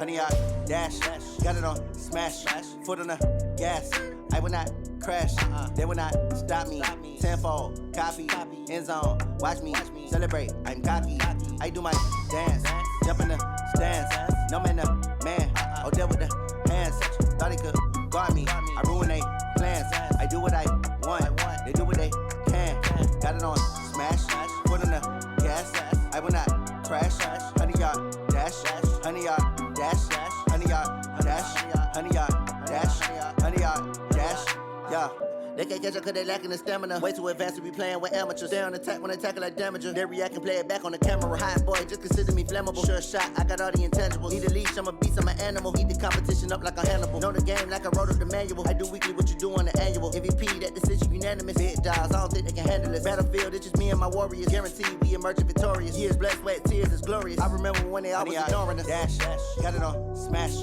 100 yard dash, got it on smash, foot on the gas. I will not crash, they will not stop me. Tenfold, copy, end zone, watch me celebrate. I'm cocky, I do my dance, jump in the stands. No man, man, oh there with the hands. Thought he could guard me, I ruin they plans. I do what I want, they do what they can. Got it on smash, foot on the gas. I will not crash, 100 yard dash, 100 yard dash, 100 yard dash, 100 yard dash, 100 yard dash, yeah. They can't catch up cause they lacking the stamina. Way too advanced to be playing with amateurs. Stay on attack when they tackle like damager. They react and play it back on the camera. Hot boy, just consider me flammable. Sure shot, I got all the intangibles. Need a leash, I'm a beast, I'm an animal. Eat the competition up like a Hannibal. Know the game like I wrote up the manual. I do weekly what you do on the annual. MVP, that decision unanimous. Big dogs, I don't think they can handle it. Battlefield, it's just me and my warriors. Guaranteed we emerging victorious. Years, blood, sweat, tears, it's glorious. I remember when they always ignoring us. Dash, got it on smash,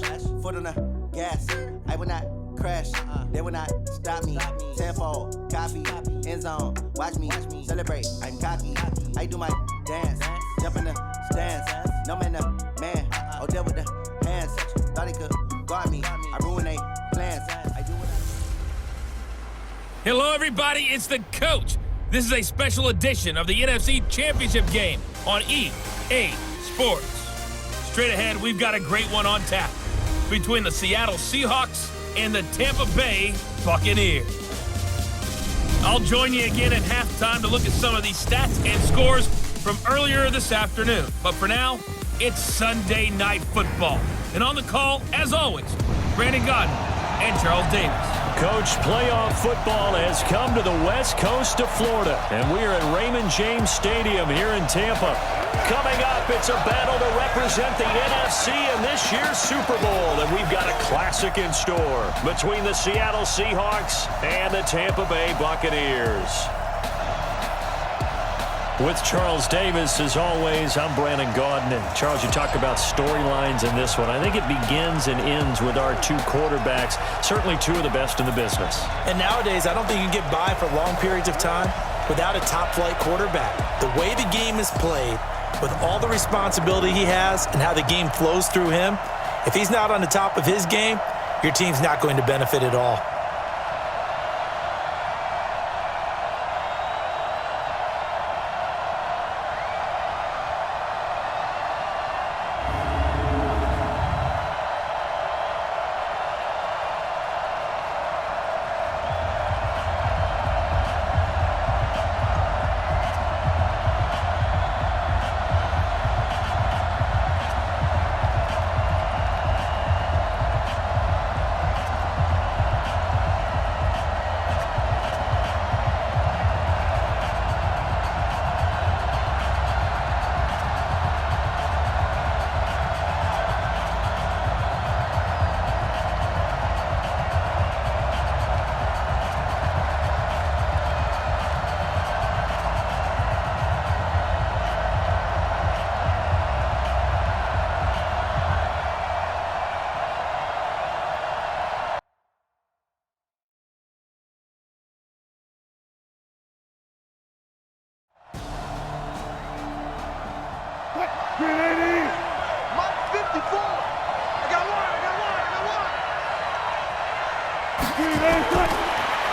foot on the gas. I will not crash, they will not stop me. Tenfold, copy, end zone, watch me celebrate. I'm cocky, I do my dance, jump in the stands. No man, man, oh there with the hands. Thought he could guard me, I ruin they plans. I do what I... Hello everybody, it's the coach. This is a special edition of the NFC Championship game on EA Sports. Straight ahead, we've got a great one on tap between the Seattle Seahawks and the Tampa Bay Buccaneers. I'll join you again at halftime to look at some of these stats and scores from earlier this afternoon. But for now, it's Sunday Night Football. And on the call, as always, Brandon Gaudin and Charles Davis. Coach, playoff football has come to the west coast of Florida, and we are at Raymond James Stadium here in Tampa. Coming up, it's a battle to represent the NFC in this year's Super Bowl, and we've got a classic in store between the Seattle Seahawks and the Tampa Bay Buccaneers. With Charles Davis, as always, I'm Brandon Gaudin. And Charles, you talk about storylines in this one. I think it begins and ends with our two quarterbacks, certainly two of the best in the business. And nowadays, I don't think you can get by for long periods of time without a top-flight quarterback. The way the game is played, with all the responsibility he has and how the game flows through him, if he's not on the top of his game, your team's not going to benefit at all.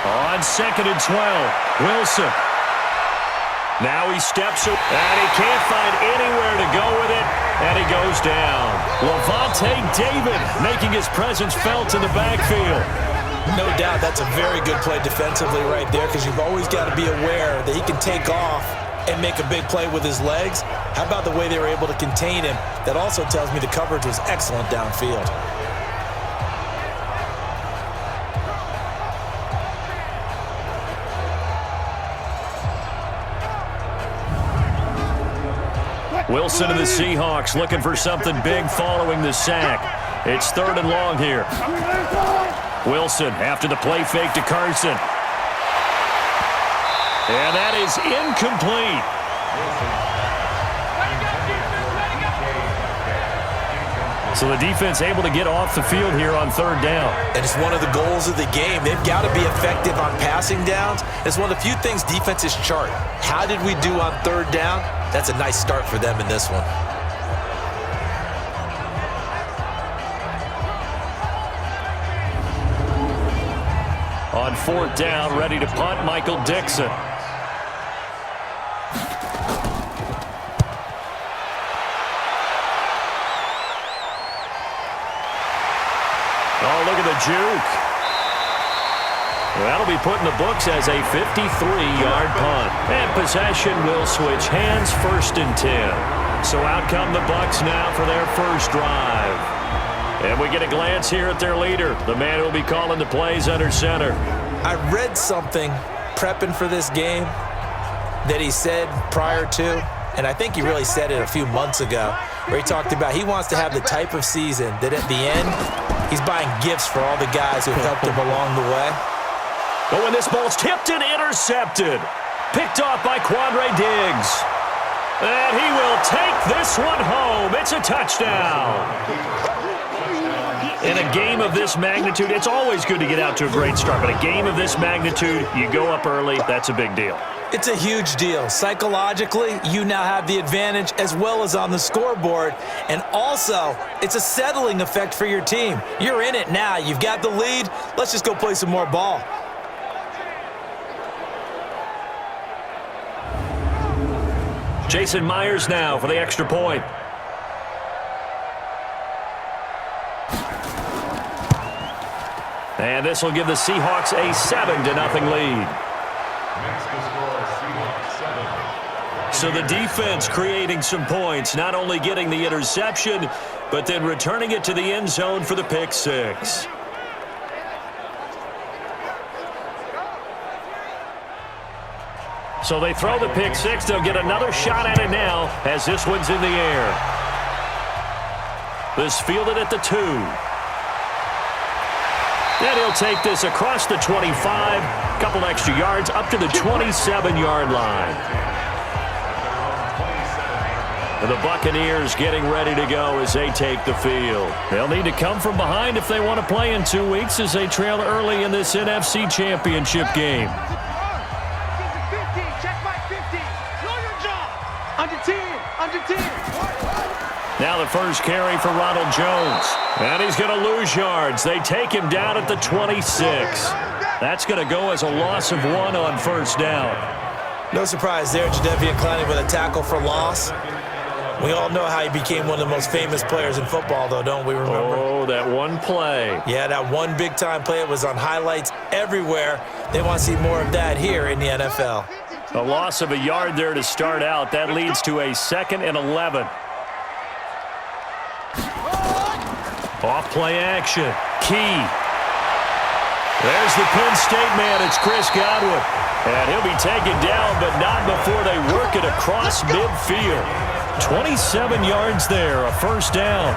On 2nd and 12, Wilson. Now he steps up, and he can't find anywhere to go with it, and he goes down. Lavonte David making his presence felt in the backfield. No doubt that's a very good play defensively right there, because you've always got to be aware that he can take off and make a big play with his legs. How about the way they were able to contain him? That also tells me the coverage was excellent downfield. Wilson and the Seahawks looking for something big following the sack. It's 3rd and long here. Wilson after the play fake to Carson. And that is incomplete. So the defense able to get off the field here on 3rd down. And it's one of the goals of the game. They've got to be effective on passing downs. It's one of the few things defenses chart. How did we do on 3rd down? That's a nice start for them in this one. on fourth down, ready to punt, Michael Dixon. Oh, look at the juke. That'll be put in the books as a 53-yard punt. And possession will switch hands, 1st and 10. So out come the Bucs now for their first drive. And we get a glance here at their leader, the man who will be calling the plays under center. I read something prepping for this game that he said prior to, and I think he really said it a few months ago, where he talked about he wants to have the type of season that at the end, he's buying gifts for all the guys who helped him along the way. But when this ball's tipped and intercepted, picked off by Quandre Diggs. And he will take this one home. It's a touchdown. In a game of this magnitude, it's always good to get out to a great start. But a game of this magnitude, you go up early, that's a big deal. It's a huge deal. Psychologically, you now have the advantage as well as on the scoreboard. And also, it's a settling effect for your team. You're in it now. You've got the lead. Let's just go play some more ball. Jason Myers now for the extra point. And this will give the Seahawks a 7-0 lead. So the defense creating some points, not only getting the interception, but then returning it to the end zone for the pick six. So they throw the pick six. They'll get another shot at it now as this one's in the air. This fielded at the 2. And he'll take this across the 25, a couple extra yards up to the 27-yard line. And the Buccaneers getting ready to go as they take the field. They'll need to come from behind if they want to play in 2 weeks as they trail early in this NFC Championship game. Now the first carry for Ronald Jones. And he's going to lose yards. They take him down at the 26. That's going to go as a loss of 1 on first down. No surprise there, Jadeveon Clowney with a tackle for loss. We all know how he became one of the most famous players in football, though, don't we remember? Oh, that one play. Yeah, that one big-time play. It was on highlights everywhere. They want to see more of that here in the NFL. A loss of a yard there to start out. That leads to a 2nd and 11. Off play action. Key. There's the Penn State man. It's Chris Godwin. And he'll be taken down, but not before they work it across midfield. 27 yards there, a first down.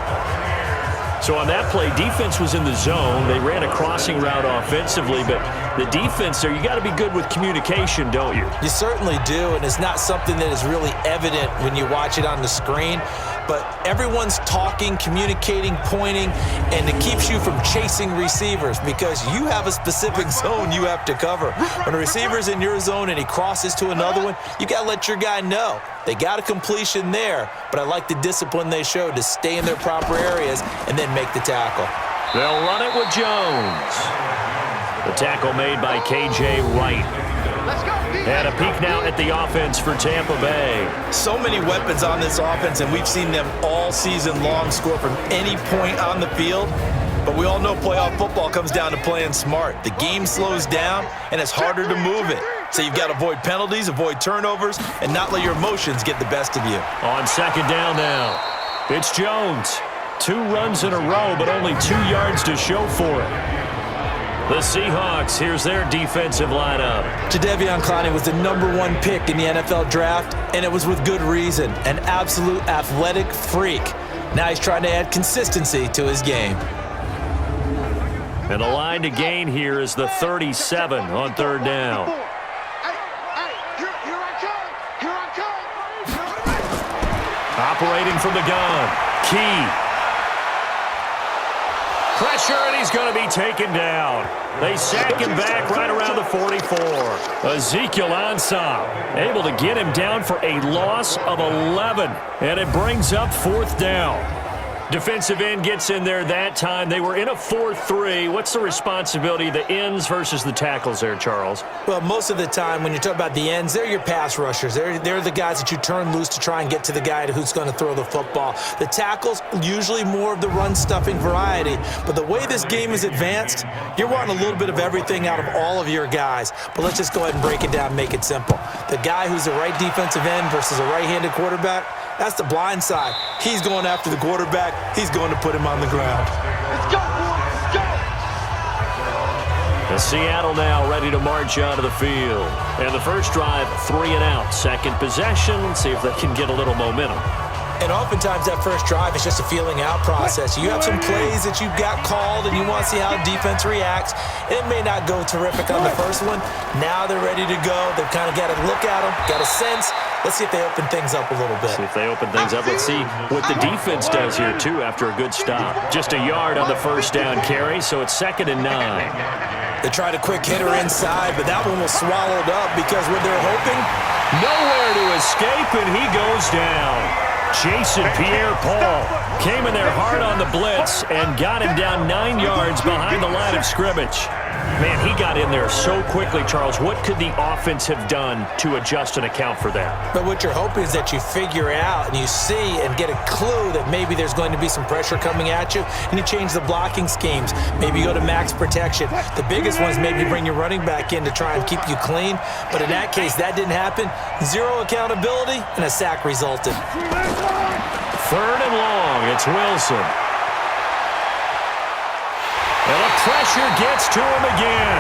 So on that play, defense was in the zone. They ran a crossing route offensively, but the defense there, you got to be good with communication, don't you? You certainly do, and it's not something that is really evident when you watch it on the screen. But everyone's talking, communicating, pointing, and it keeps you from chasing receivers because you have a specific zone you have to cover. When a receiver's in your zone and he crosses to another one, you got to let your guy know. They got a completion there, but I like the discipline they showed to stay in their proper areas and then make the tackle. They'll run it with Jones. The tackle made by K.J. Wright. And a peek now at the offense for Tampa Bay. So many weapons on this offense, and we've seen them all season long score from any point on the field. But we all know playoff football comes down to playing smart. The game slows down, and it's harder to move it. So you've got to avoid penalties, avoid turnovers, and not let your emotions get the best of you. On second down now, it's Jones. 2 runs in a row, but only 2 yards to show for it. The Seahawks, here's their defensive lineup. Jadeveon Clowney was the #1 pick in the NFL draft, and it was with good reason. An absolute athletic freak. Now he's trying to add consistency to his game. And the line to gain here is the 37 on third down. Operating from the gun, Key. Pressure, and he's going to be taken down. They sack him back right around the 44. Ezekiel Ansah able to get him down for a loss of 11. And it brings up fourth down. Defensive end gets in there that time. They were in a 4-3. What's the responsibility, the ends versus the tackles there, Charles? Well, most of the time when you talk about the ends, they're your pass rushers. They're the guys that you turn loose to try and get to the guy who's going to throw the football. The tackles, usually more of the run-stuffing variety. But the way this game is advanced, you're wanting a little bit of everything out of all of your guys. But let's just go ahead and break it down and make it simple. The guy who's the right defensive end versus a right-handed quarterback, that's the blind side. He's going after the quarterback. He's going to put him on the ground. Let's go, boys. Let's go. And Seattle now ready to march onto the field. And the first drive, 3 and out. Second possession. See if they can get a little momentum. And oftentimes that first drive is just a feeling out process. You have some plays that you've got called and you want to see how defense reacts. It may not go terrific on the first one. Now they're ready to go. They've kind of got to look at them, got a sense. Let's see if they open things up a little bit. See if they open things up. Let's see what the defense does here, too, after a good stop. Just a yard on the first down carry, so it's 2nd and 9. They tried a quick hitter inside, but that one was swallowed up because what they're hoping, nowhere to escape, and he goes down. Jason Pierre-Paul came in there hard on the blitz and got him down 9 yards behind the line of scrimmage. Man, he got in there so quickly, Charles. What could the offense have done to adjust and account for that? But what you're hoping is that you figure out and you see and get a clue that maybe there's going to be some pressure coming at you, and you change the blocking schemes. Maybe you go to max protection. The biggest one is maybe bring your running back in to try and keep you clean. But in that case, that didn't happen. 0 accountability, and a sack resulted. 3rd and long. It's Wilson. And the pressure gets to him again.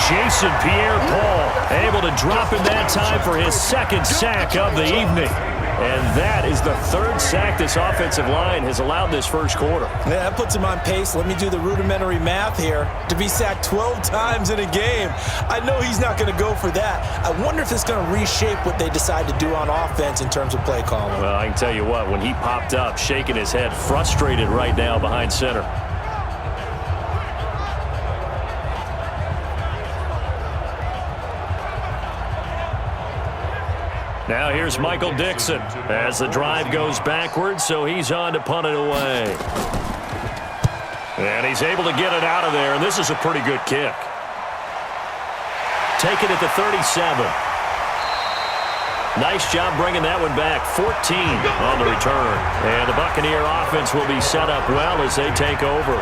Jason Pierre-Paul able to drop him that time for his 2nd sack of the evening. And that is the 3rd sack this offensive line has allowed this first quarter. Yeah, that puts him on pace. Let me do the rudimentary math here. To be sacked 12 times in a game, I know he's not going to go for that. I wonder if it's going to reshape what they decide to do on offense in terms of play calling. Well, I can tell you what, when he popped up, shaking his head, frustrated right now behind center. Now here's Michael Dixon as the drive goes backwards, so he's on to punt it away. And he's able to get it out of there, and this is a pretty good kick. Take it at the 37. Nice job bringing that one back. 14 on the return. And the Buccaneer offense will be set up well as they take over.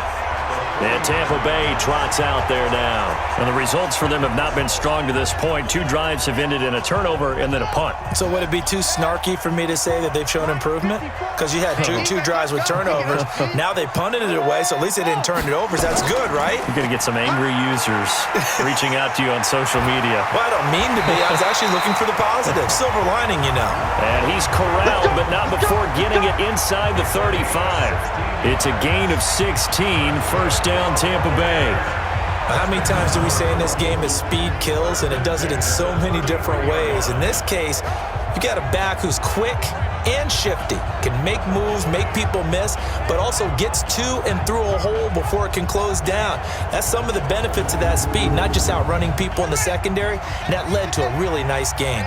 And Tampa Bay trots out there now. And the results for them have not been strong to this point. 2 drives have ended in a turnover and then a punt. So would it be too snarky for me to say that they've shown improvement? Because you had two drives with turnovers. Now they punted it away, so at least they didn't turn it over. That's good, right? You're going to get some angry users reaching out to you on social media. Well, I don't mean to be. I was actually looking for the positive. Silver lining, you know. And he's corralled, but not before getting it inside the 35. It's a gain of 16, first down Tampa Bay. How many times do we say in this game that speed kills, and it does it in so many different ways? In this case, you got a back who's quick and shifty, can make moves, make people miss, but also gets to and through a hole before it can close down. That's some of the benefits of that speed, not just outrunning people in the secondary, and that led to a really nice game.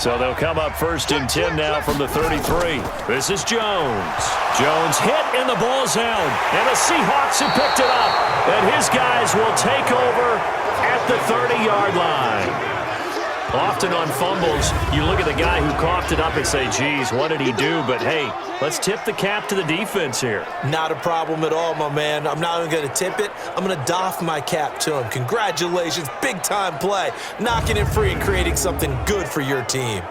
So they'll come up 1st and 10 now from the 33. This is Jones. Jones hit and the ball's out. And the Seahawks have picked it up. And his guys will take over at the 30-yard line. Often on fumbles, you look at the guy who coughed it up and say, geez, what did he do? But, hey, let's tip the cap to the defense here. Not a problem at all, my man. I'm not even going to tip it. I'm going to doff my cap to him. Congratulations. Big-time play. Knocking it free and creating something good for your team.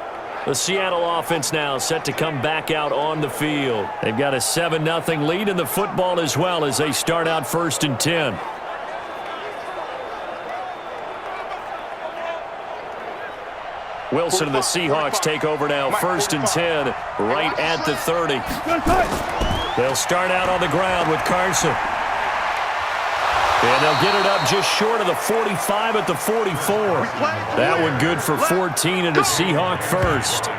The Seattle offense now set to come back out on the field. They've got a 7-0 lead in the football as well as they start out 1st and 10. Wilson and the Seahawks take over now, 1st and 10, right at the 30. They'll start out on the ground with Carson. And they'll get it up just short of the 45 at the 44. That one good for 14 and a Seahawk first.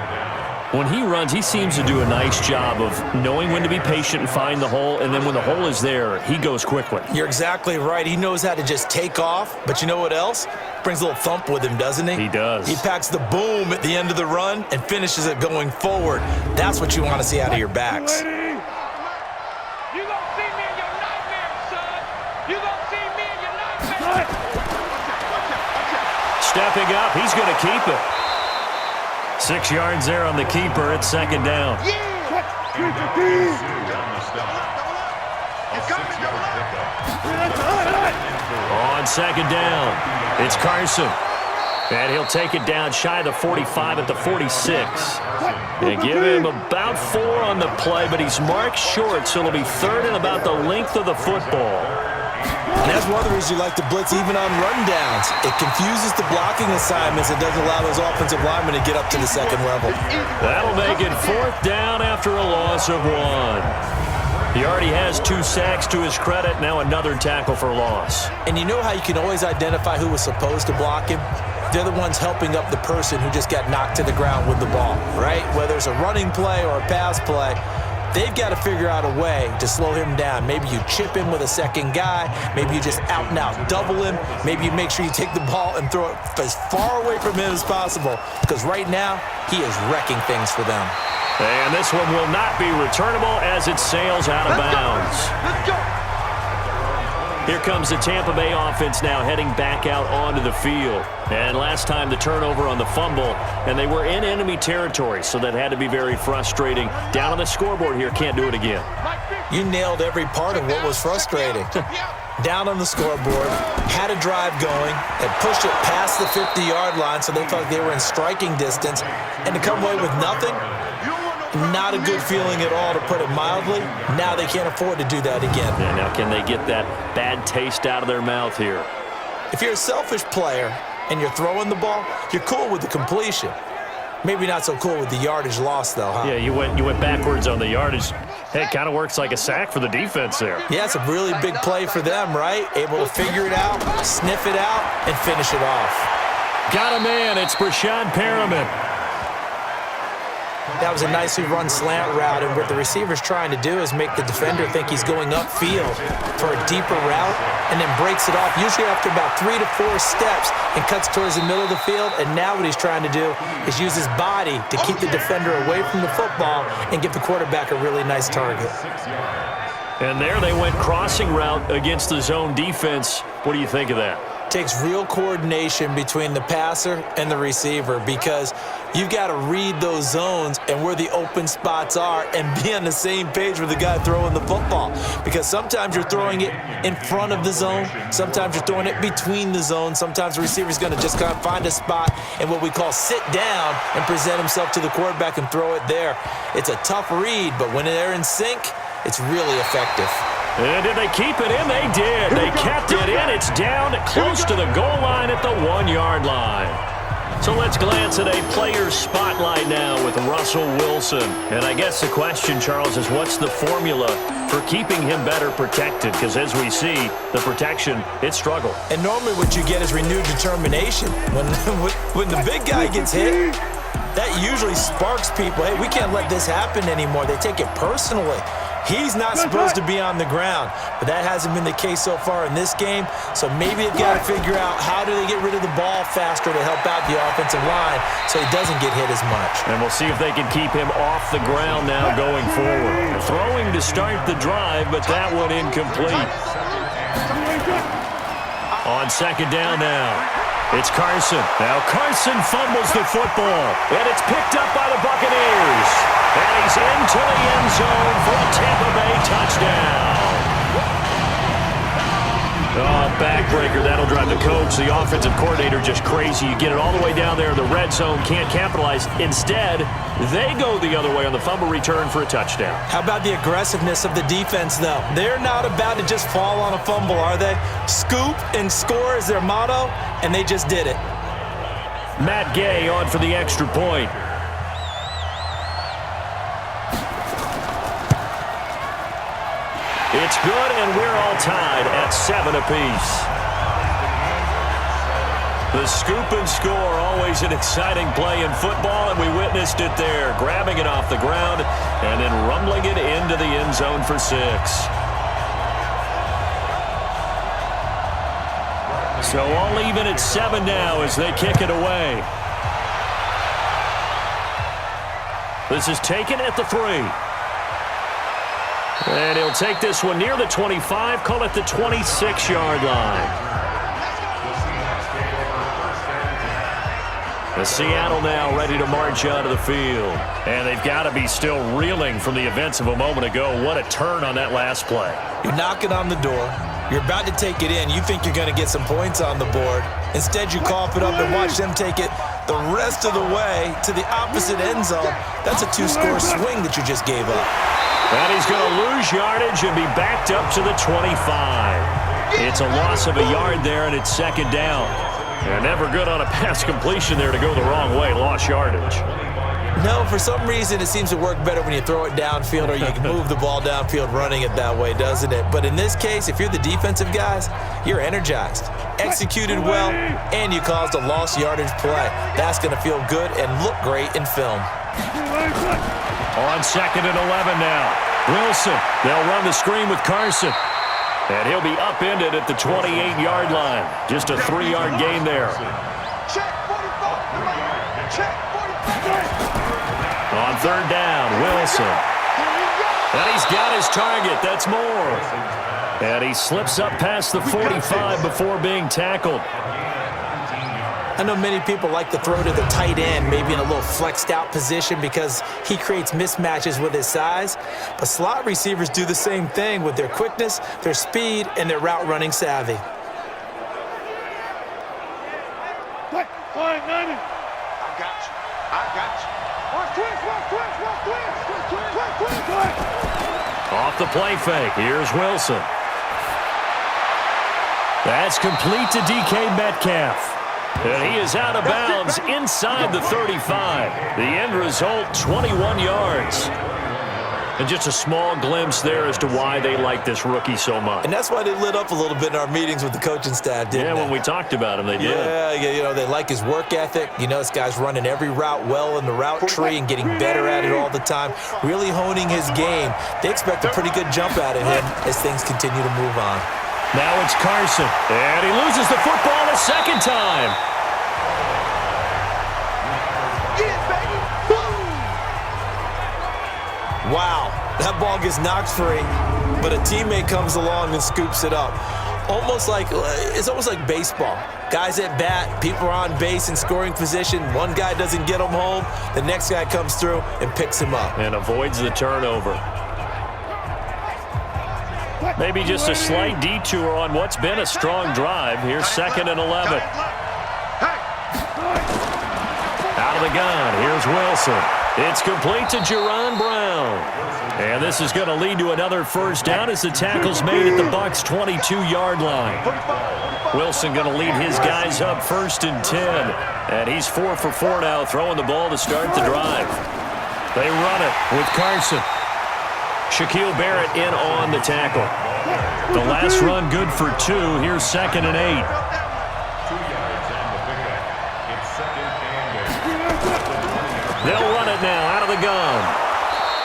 When he runs, he seems to do a nice job of knowing when to be patient and find the hole, and then when the hole is there, he goes quickly. You're exactly right. He knows how to just take off, but you know what else? Brings a little thump with him, doesn't he? He does. He packs the boom at the end of the run and finishes it going forward. That's what you want to see out of your backs. You gonna see me in your nightmare. Stepping up, he's going to keep it. 6 yards there on the keeper. It's second down. On second down, it's Carson. And he'll take it down shy of the 45 at the 46. They give him about 4 on the play, but he's marked short, so it'll be third and about the length of the football. And that's one of the reasons you like to blitz even on rundowns. It confuses the blocking assignments. It doesn't allow those offensive linemen to get up to the second level. That'll make it fourth down after a loss of 1. He already has 2 sacks to his credit. Now another tackle for loss. And you know how you can always identify who was supposed to block him? They're the ones helping up the person who just got knocked to the ground with the ball, right? Whether it's a running play or a pass play, they've got to figure out a way to slow him down. Maybe you chip him with a second guy. Maybe you just out and out double him. Maybe you make sure you take the ball and throw it as far away from him as possible, because right now he is wrecking things for them. And this one will not be returnable as it sails out of bounds. Let's go. Here comes the Tampa Bay offense now heading back out onto the field. And last time the turnover on the fumble, and they were in enemy territory, so that had to be very frustrating. Down on the scoreboard here, can't do it again. You nailed every part of what was frustrating. Down on the scoreboard, had a drive going, and pushed it past the 50-yard line so they felt like they were in striking distance, and to come away with nothing, not a good feeling at all, to put it mildly. Now they can't afford to do that again. Yeah, now can they get that bad taste out of their mouth here? If you're a selfish player and you're throwing the ball, you're cool with the completion. Maybe not so cool with the yardage loss, though, huh? Yeah, you went backwards on the yardage. Hey, it kind of works like a sack for the defense there. Yeah, it's a really big play for them, right? Able to figure it out, sniff it out, and finish it off. Got a man. It's Brashad Perriman. That was a nicely run slant route, and what the receiver's trying to do is make the defender think he's going upfield for a deeper route, and then breaks it off, usually after about 3 to 4 steps, and cuts towards the middle of the field. And now what he's trying to do is use his body to keep the defender away from the football and give the quarterback a really nice target. And there they went crossing route against the zone defense. What do you think of that? Takes real coordination between the passer and the receiver, because you've got to read those zones and where the open spots are and be on the same page with the guy throwing the football. Because sometimes you're throwing it in front of the zone, sometimes you're throwing it between the zones, sometimes the receiver's going to just kind of find a spot and what we call sit down and present himself to the quarterback and throw it there. It's a tough read, but when they're in sync, it's really effective. And did they keep it in? They did. They kept it in. It's down close to the goal line at the 1-yard line. So let's glance at a player's spotlight now with Russell Wilson. And I guess the question, Charles, is what's the formula for keeping him better protected? Because as we see, the protection, it struggled. And normally what you get is renewed determination. When the big guy gets hit, that usually sparks people. Hey, we can't let this happen anymore. They take it personally. He's not supposed to be on the ground, but that hasn't been the case so far in this game. So maybe they've got to figure out how do they get rid of the ball faster to help out the offensive line so he doesn't get hit as much. And we'll see if they can keep him off the ground now going forward. Throwing to start the drive, but that one incomplete. On second down now, it's Carson. Now Carson fumbles the football, and it's picked up by the Buccaneers. And he's into the end zone for a Tampa Bay touchdown. Oh, backbreaker. That'll drive the coach, the offensive coordinator, just crazy. You get it all the way down there in the red zone, can't capitalize. Instead, they go the other way on the fumble return for a touchdown. How about the aggressiveness of the defense, though? They're not about to just fall on a fumble, are they? Scoop and score is their motto, and they just did it. Matt Gay on for the extra point. It's good, and we're all tied at 7 apiece. The scoop and score, always an exciting play in football, and we witnessed it there, grabbing it off the ground and then rumbling it into the end zone for 6. So all even at 7 now as they kick it away. This is taken at the 3. And he'll take this one near the 25, call it the 26-yard line. And Seattle now ready to march out of the field. And they've got to be still reeling from the events of a moment ago. What a turn on that last play. You're knocking on the door. You're about to take it in. You think you're going to get some points on the board. Instead, you cough it up and watch them take it the rest of the way to the opposite end zone. That's a 2-score swing that you just gave up. And he's going to lose yardage and be backed up to the 25. It's a loss of a yard there, and it's second down. And never good on a pass completion there to go the wrong way. Lost yardage. No, for some reason, it seems to work better when you throw it downfield or you can move the ball downfield running it that way, doesn't it? But in this case, if you're the defensive guys, you're energized, executed well, and you caused a lost yardage play. That's going to feel good and look great in film. On 2nd and 11 now. Wilson, they'll run the screen with Carson. And he'll be upended at the 28-yard line. Just a 3-yard gain there. Check 45. Check 45. On 3rd down, Wilson. And he's got his target. That's Moore. And he slips up past the 45 before being tackled. I know many people like to throw to the tight end, maybe in a little flexed out position because he creates mismatches with his size. But slot receivers do the same thing with their quickness, their speed, and their route running savvy. I got you. Watch twist. Off the play fake. Here's Wilson. That's complete to DK Metcalf. And he is out of bounds inside the 35. The end result, 21 yards. And just a small glimpse there as to why they like this rookie so much. And that's why they lit up a little bit in our meetings with the coaching staff, didn't they? Yeah, when we talked about him, they did. Yeah, you know, they like his work ethic. You know, this guy's running every route well in the route tree and getting better at it all the time, really honing his game. They expect a pretty good jump out of him as things continue to move on. Now it's Carson, and he loses the football a second time. Wow, that ball gets knocked free, but a teammate comes along and scoops it up. It's almost like baseball. Guys at bat, people are on base in scoring position. One guy doesn't get him home, the next guy comes through and picks him up. And avoids the turnover. Maybe just a slight detour on what's been a strong drive. Here's 2nd and 11. Out of the gun, here's Wilson. It's complete to Jerron Brown. And this is going to lead to another first down as the tackle's made at the Bucs' 22-yard line. Wilson going to lead his guys up 1st and 10. And he's 4 for 4 now, throwing the ball to start the drive. They run it with Carson. Shaquille Barrett in on the tackle. The last run good for 2. Here's 2nd and 8. They'll run it now out of the gun.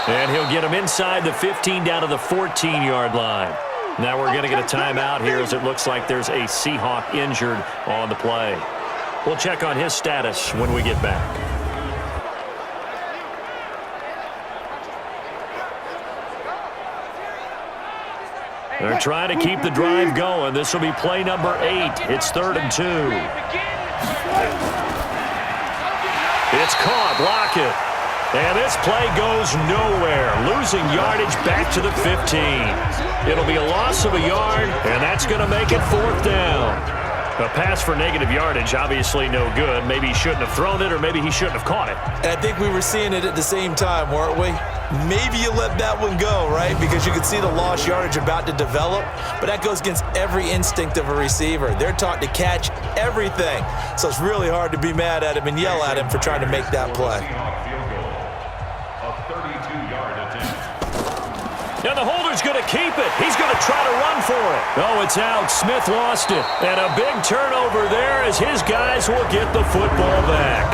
And he'll get him inside the 15 down to the 14-yard line. Now we're going to get a timeout here as it looks like there's a Seahawk injured on the play. We'll check on his status when we get back. They're trying to keep the drive going. This will be play number 8. It's 3rd and 2. It's caught. Lockett. And this play goes nowhere. Losing yardage back to the 15. It'll be a loss of a yard, and that's going to make it 4th down. A pass for negative yardage, obviously no good. Maybe he shouldn't have thrown it, or maybe he shouldn't have caught it. And I think we were seeing it at the same time, weren't we? Maybe you let that one go, right? Because you can see the lost yardage about to develop, but that goes against every instinct of a receiver. They're taught to catch everything. So it's really hard to be mad at him and yell at him for trying to make that play. Now the holder's going to keep it. He's going to try to run for it. Oh, it's out. Smith lost it. And a big turnover there as his guys will get the football back.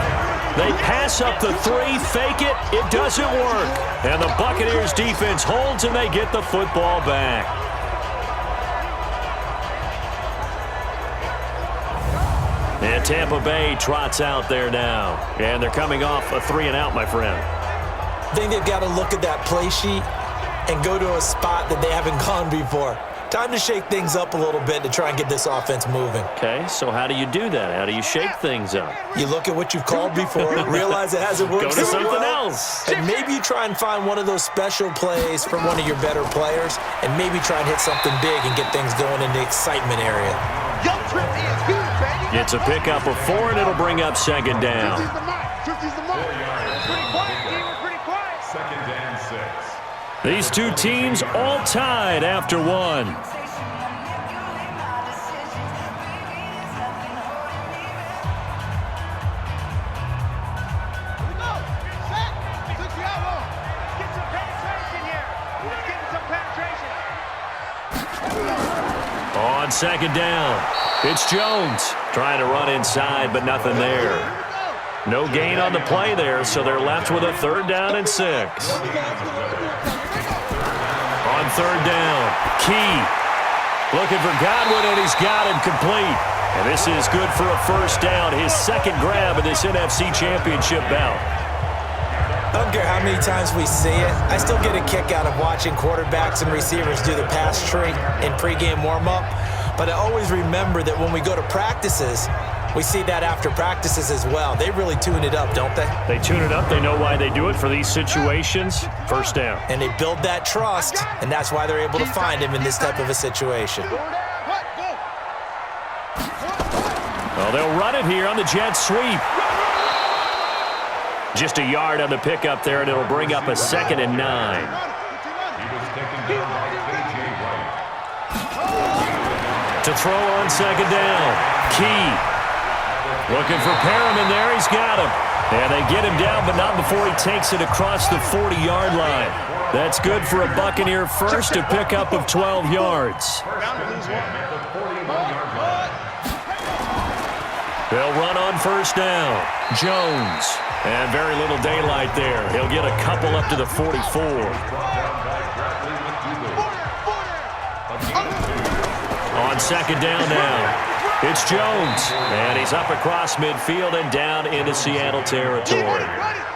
They pass up the 3, fake it. It doesn't work. And the Buccaneers defense holds and they get the football back. And Tampa Bay trots out there now. And they're coming off a 3-and-out, my friend. I think they've got to look at that play sheet and go to a spot that they haven't gone before. Time to shake things up a little bit to try and get this offense moving. Okay, so how do you do that? How do you shake things up? You look at what you've called before, realize it hasn't worked Go to so something well, else. and maybe you try and find one of those special plays from one of your better players, and maybe try and hit something big and get things going in the excitement area. Young Trip is huge, baby. It's a pickup of 4, and it'll bring up second down. 50's the mark. 50's the mark. Pretty quiet, team. We're pretty quiet. Second and 6. These two teams all tied after 1. On second down, it's Jones trying to run inside, but nothing there. No gain on the play there, so they're left with a 3rd down and 6. On 3rd down, Key looking for Godwin, and he's got him complete. And this is good for a 1st down, his 2nd grab of this NFC Championship bout. I don't care how many times we see it. I still get a kick out of watching quarterbacks and receivers do the pass tree in pregame warm-up. But I always remember that when we go to practices, we see that after practices as well. They really tune it up, don't they? They tune it up. They know why they do it for these situations. 1st down. And they build that trust, and that's why they're able to find him in this type of a situation. Well, they'll run it here on the jet sweep. Just a yard on the pickup there, and it'll bring up a 2nd and 9. He was taken down by J.J. White. To throw on 2nd down, Key. Looking for Perriman there, he's got him. And they get him down, but not before he takes it across the 40-yard line. That's good for a Buccaneer first, a pickup of 12 yards. They'll run on 1st down. Jones. And very little daylight there. He'll get a couple up to the 44. On 2nd down now, it's Jones. And he's up across midfield and down into Seattle territory.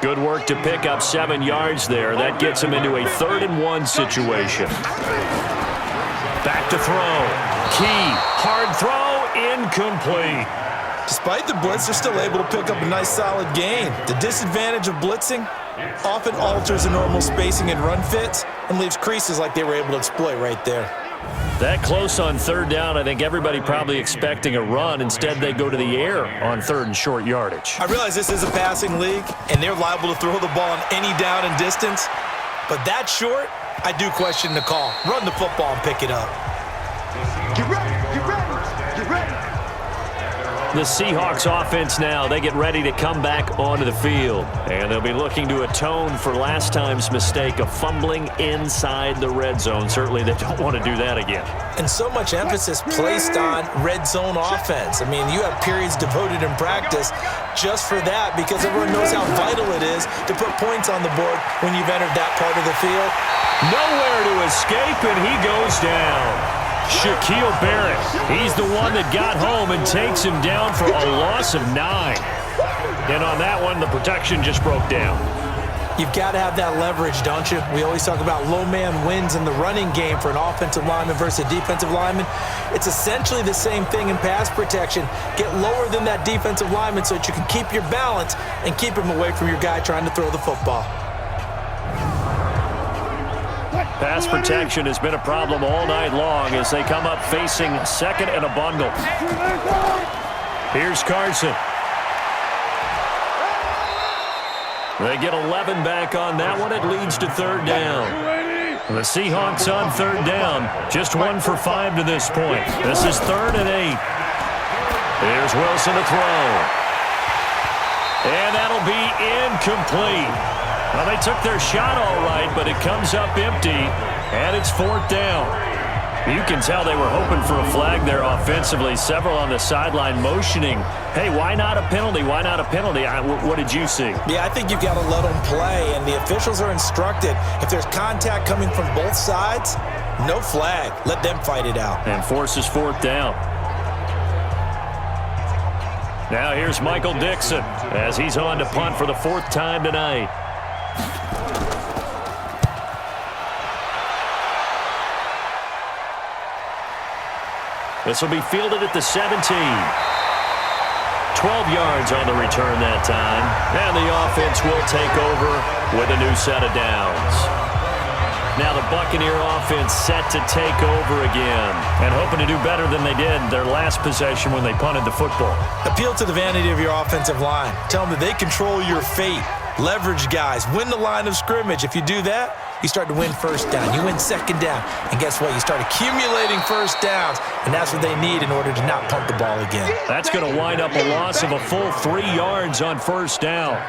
Good work to pick up 7 yards there. That gets him into a 3rd and 1 situation. Back to throw. Key, hard throw, incomplete. Despite the blitz, they're still able to pick up a nice solid gain. The disadvantage of blitzing often alters the normal spacing and run fits and leaves creases like they were able to exploit right there. That close on 3rd down, I think everybody probably expecting a run. Instead, they go to the air on 3rd and short yardage. I realize this is a passing league, and they're liable to throw the ball on any down and distance. But that short, I do question the call. Run the football and pick it up. Get ready, get ready, get ready. The Seahawks offense now, they get ready to come back onto the field. And they'll be looking to atone for last time's mistake of fumbling inside the red zone. Certainly they don't want to do that again. And so much emphasis placed on red zone offense. I mean, you have periods devoted in practice just for that because everyone knows how vital it is to put points on the board when you've entered that part of the field. Nowhere to escape, and he goes down. Shaquille Barrett, he's the one that got home and takes him down for a loss of 9. And on that one, the protection just broke down. You've got to have that leverage, don't you? We always talk about low man wins in the running game for an offensive lineman versus a defensive lineman. It's essentially the same thing in pass protection. Get lower than that defensive lineman so that you can keep your balance and keep him away from your guy trying to throw the football. Pass protection has been a problem all night long as they come up facing 2nd and a bundle. Here's Carson. They get 11 back on that one. It leads to 3rd down. The Seahawks on 3rd down. Just 1 for 5 to this point. This is 3rd and 8. Here's Wilson to throw. And that'll be incomplete. Well, they took their shot all right, but it comes up empty, and it's 4th down. You can tell they were hoping for a flag there offensively. Several on the sideline motioning, hey, why not a penalty? Why not a penalty? What did you see? Yeah, I think you've got to let them play, and the officials are instructed. If there's contact coming from both sides, no flag. Let them fight it out. And forces 4th down. Now here's Michael Dixon as he's on to punt for the 4th time tonight. This will be fielded at the 17. 12 yards on the return that time. And the offense will take over with a new set of downs. Now the Buccaneer offense set to take over again and hoping to do better than they did their last possession when they punted the football. Appeal to the vanity of your offensive line. Tell them that they control your fate. Leverage guys. Win the line of scrimmage. If you do that, you start to win first down. You win second down. And guess what? You start accumulating first downs. And that's what they need in order to not punt the ball again. That's going to wind up a loss of a full 3 yards on first down.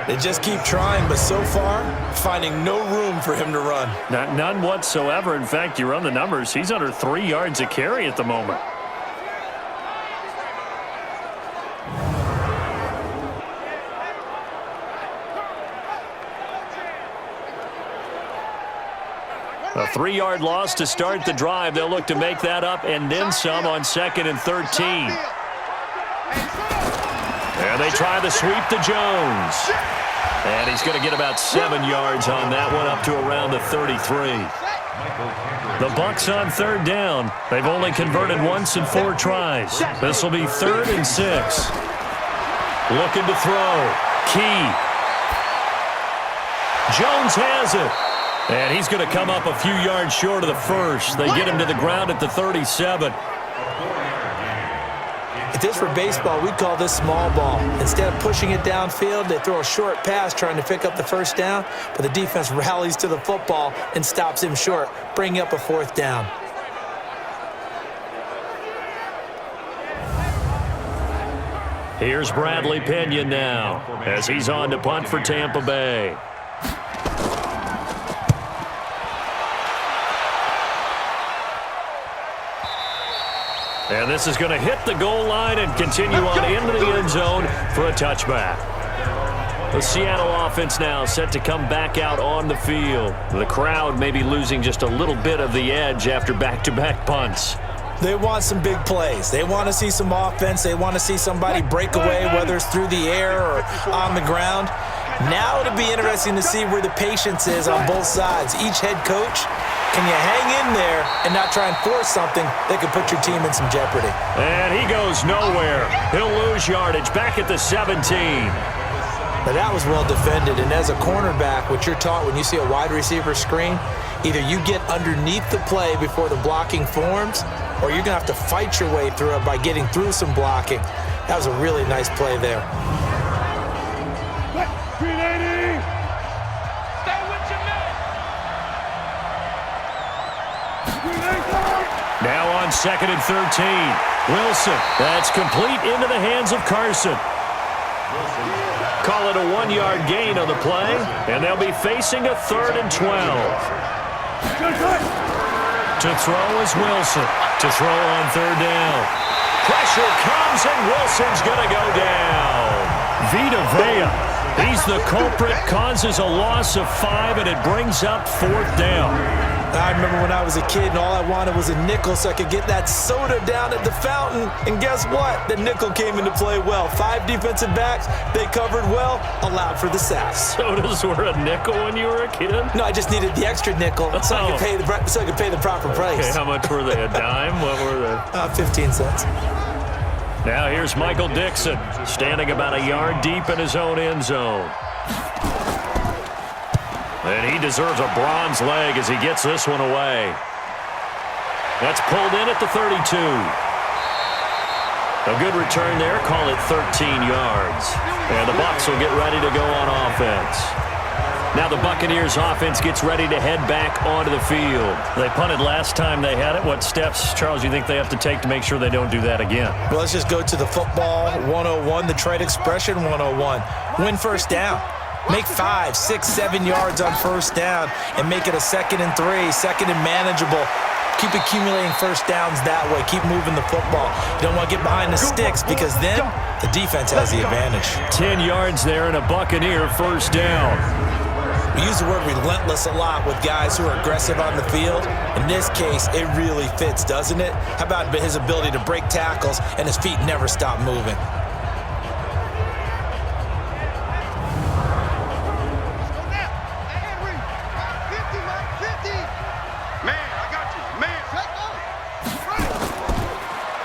They just keep trying, but so far, finding no room for him to run. None whatsoever. In fact, you run the numbers. He's under 3 yards a carry at the moment. A 3-yard loss to start the drive. They'll look to make that up and then some on 2nd and 13. And they try the sweep to Jones. And he's going to get about 7 yards on that one, up to around the 33. The Bucs on 3rd down. They've only converted once in 4 tries. This will be 3rd and 6. Looking to throw. Key. Jones has it. And he's going to come up a few yards short of the first. They get him to the ground at the 37. If this were baseball, we'd call this small ball. Instead of pushing it downfield, they throw a short pass trying to pick up the first down, but the defense rallies to the football and stops him short, bringing up a 4th down. Here's Bradley Pinion now as he's on to punt for Tampa Bay. And this is going to hit the goal line and continue on into the end zone for a touchback. The Seattle offense now set to come back out on the field. The crowd may be losing just a little bit of the edge after back-to-back punts. They want some big plays. They want to see some offense. They want to see somebody break away, whether it's through the air or on the ground. Now it'll be interesting to see where the patience is on both sides. Each head coach, can you hang in there and not try and force something that could put your team in some jeopardy? And he goes nowhere. He'll lose yardage back at the 17. But that was well defended. And as a cornerback, what you're taught when you see a wide receiver screen, either you get underneath the play before the blocking forms, or you're going to have to fight your way through it by getting through some blocking. That was a really nice play there. Now on 2nd and 13. Wilson. That's complete into the hands of Carson. Call it a 1-yard gain on the play, and they'll be facing a 3rd and 12. To throw is Wilson. To throw on 3rd down. Pressure comes, and Wilson's going to go down. Vita Vea. He's the culprit, causes a loss of 5, and it brings up 4th down. I remember when I was a kid and all I wanted was a nickel so I could get that soda down at the fountain. And guess what? The nickel came into play well. 5 defensive backs, they covered well, allowed for the sack. Sodas were a nickel when you were a kid? No, I just needed the extra nickel so I could pay the proper price. Okay, how much were they? A dime? What were they? 15 cents. Now here's Michael Dixon, standing about a yard deep in his own end zone. And he deserves a bronze leg as he gets this one away. That's pulled in at the 32. A good return there. Call it 13 yards. And the Bucs will get ready to go on offense. Now the Buccaneers offense gets ready to head back onto the field. They punted last time they had it. What steps, Charles, you think they have to take to make sure they don't do that again? Well, let's just go to the football 101, the trade expression 101. Win first down. Make 5, 6, 7 yards on first down and make it a 2nd and 3, 2nd and manageable. Keep accumulating first downs that way. Keep moving the football. You don't want to get behind the sticks because then the defense has the advantage. 10 yards there and a Buccaneer first down. We use the word relentless a lot with guys who are aggressive on the field. In this case, it really fits, doesn't it? How about his ability to break tackles and his feet never stop moving?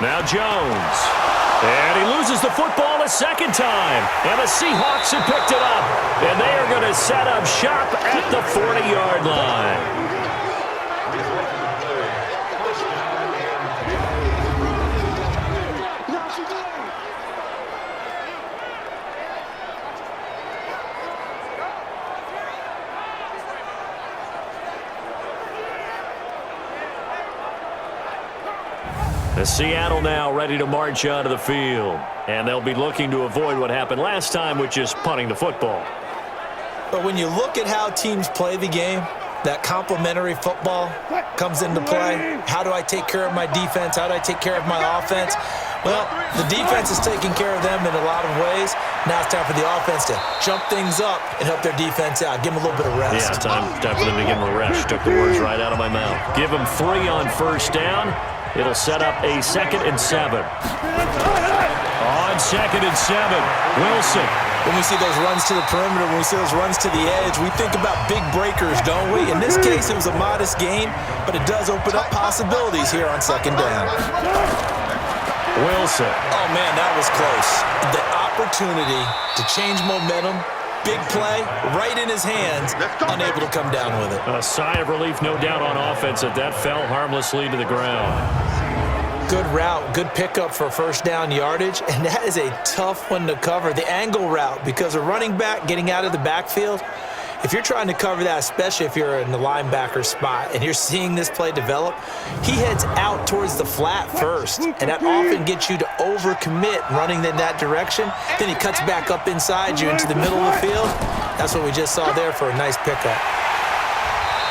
Now Jones. And he loses the football a second time. And the Seahawks have picked it up. And they are going to set up shop at the 40-yard line. The Seattle now ready to march onto the field. And they'll be looking to avoid what happened last time, which is punting the football. But when you look at how teams play the game, that complementary football comes into play. How do I take care of my defense? How do I take care of my offense? Well, the defense is taking care of them in a lot of ways. Now it's time for the offense to jump things up and help their defense out. Give them a little bit of rest. Yeah, time for them to give them a rest. Took the words right out of my mouth. Give them 3 on first down. It'll set up a 2nd and 7. On 2nd and 7, Wilson. When we see those runs to the perimeter, when we see those runs to the edge, we think about big breakers, don't we? In this case, it was a modest gain, but it does open up possibilities here on 2nd down. Wilson. Oh, man, that was close. The opportunity to change momentum, big play, right in his hands, unable to come down with it. A sigh of relief, no doubt, on offense that fell harmlessly to the ground. Good route, good pickup for first down yardage, and that is a tough one to cover. The angle route, because a running back getting out of the backfield, if you're trying to cover that, especially if you're in the linebacker spot and you're seeing this play develop, he heads out towards the flat first, and that often gets you to overcommit running in that direction. Then he cuts back up inside you into the middle of the field. That's what we just saw there for a nice pickup.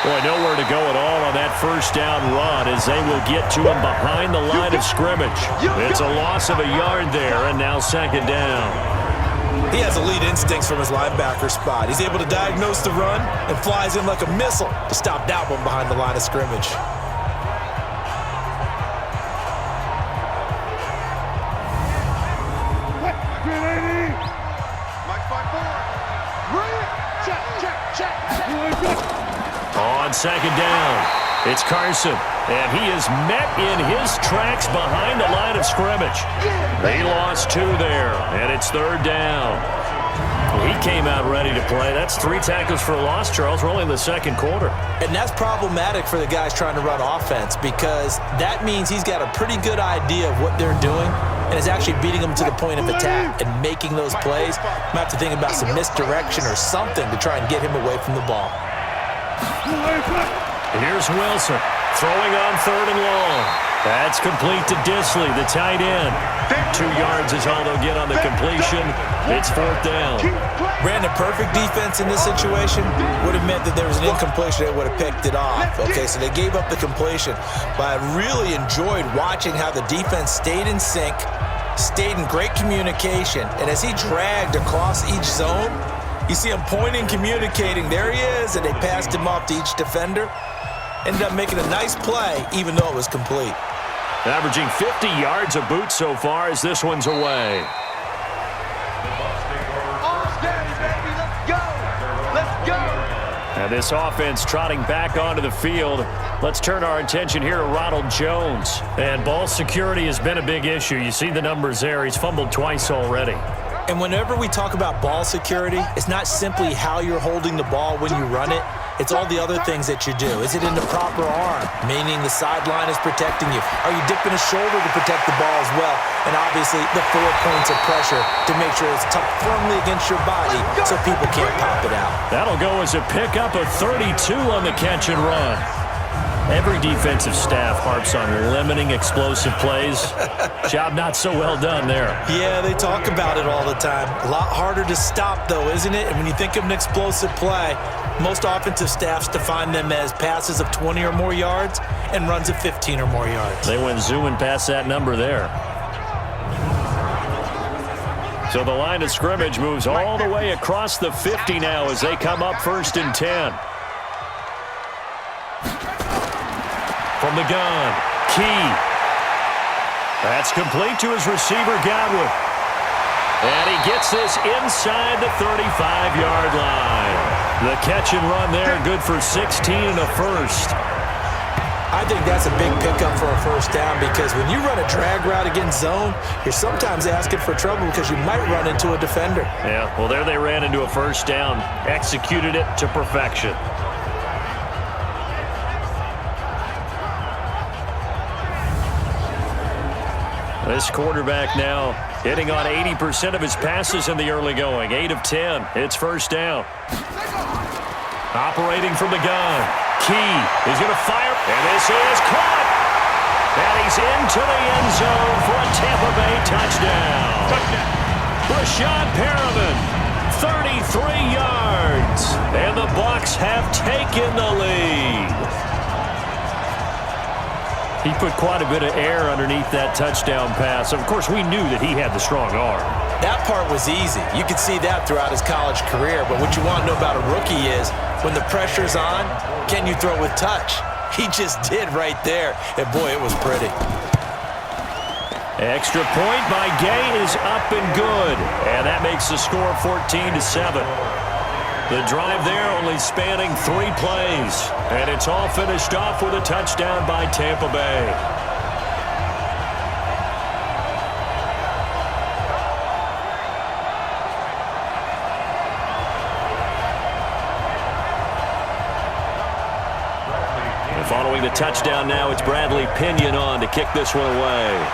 Boy, nowhere to go at all on that first down run as they will get to him behind the line of scrimmage. It's a loss of a yard there, and now 2nd down. He has elite instincts from his linebacker spot. He's able to diagnose the run and flies in like a missile to stop that one behind the line of scrimmage. On 2nd down, it's Carson, and he is met in his tracks behind the line of scrimmage. They lost 2 there, and it's 3rd down. He came out ready to play. That's 3 tackles for a loss, Charles. We're only in the 2nd quarter. And that's problematic for the guys trying to run offense because that means he's got a pretty good idea of what they're doing and is actually beating them to the point of attack and making those plays. Might have to think about some misdirection or something to try and get him away from the ball. Here's Wilson throwing on 3rd and long. That's complete to Disley, the tight end. 2 yards is all they'll get on the completion. It's 4th down. Brandon, perfect defense in this situation would have meant that there was an incompletion. They would have picked it off. Okay, so they gave up the completion. But I really enjoyed watching how the defense stayed in sync, stayed in great communication, and as he dragged across each zone, you see him pointing, communicating. There he is, and they passed him off to each defender. Ended up making a nice play, even though it was complete. Averaging 50 yards a boot so far as this one's away. And this offense trotting back onto the field. Let's turn our attention here to Ronald Jones. And ball security has been a big issue. You see the numbers there. He's fumbled twice already. And whenever we talk about ball security, it's not simply how you're holding the ball when you run it. It's all the other things that you do. Is it in the proper arm, meaning the sideline is protecting you? Are you dipping a shoulder to protect the ball as well? And obviously the 4 points of pressure to make sure it's tucked firmly against your body so people can't pop it out. That'll go as a pickup of 32 on the catch and run. Every defensive staff harps on limiting explosive plays. Job not so well done there. Yeah, they talk about it all the time. A lot harder to stop, though, isn't it? And when you think of an explosive play, most offensive staffs define them as passes of 20 or more yards and runs of 15 or more yards. They went zooming past that number there. So the line of scrimmage moves all the way across the 50 now as they come up 1st and 10. From the gun, Key. That's complete to his receiver, Godwin. And he gets this inside the 35-yard line. The catch and run there, good for 16 and a first. I think that's a big pickup for a first down because when you run a drag route against zone, you're sometimes asking for trouble because you might run into a defender. Yeah, well, there they ran into a first down, executed it to perfection. This quarterback now hitting on 80% of his passes in the early going. 8 of 10. It's first down. Operating from the gun. Key is going to fire, and this is caught. And he's into the end zone for a Tampa Bay touchdown. Rashad Perriman, 33 yards. And the Bucs have taken the lead. He put quite a bit of air underneath that touchdown pass. Of course, we knew that he had the strong arm. That part was easy. You could see that throughout his college career. But what you want to know about a rookie is when the pressure's on, can you throw with touch? He just did right there. And, boy, it was pretty. Extra point by Gay is up and good. And that makes the score 14-7. The drive there only spanning 3 plays. And it's all finished off with a touchdown by Tampa Bay. And following the touchdown now, it's Bradley Pinion on to kick this one away.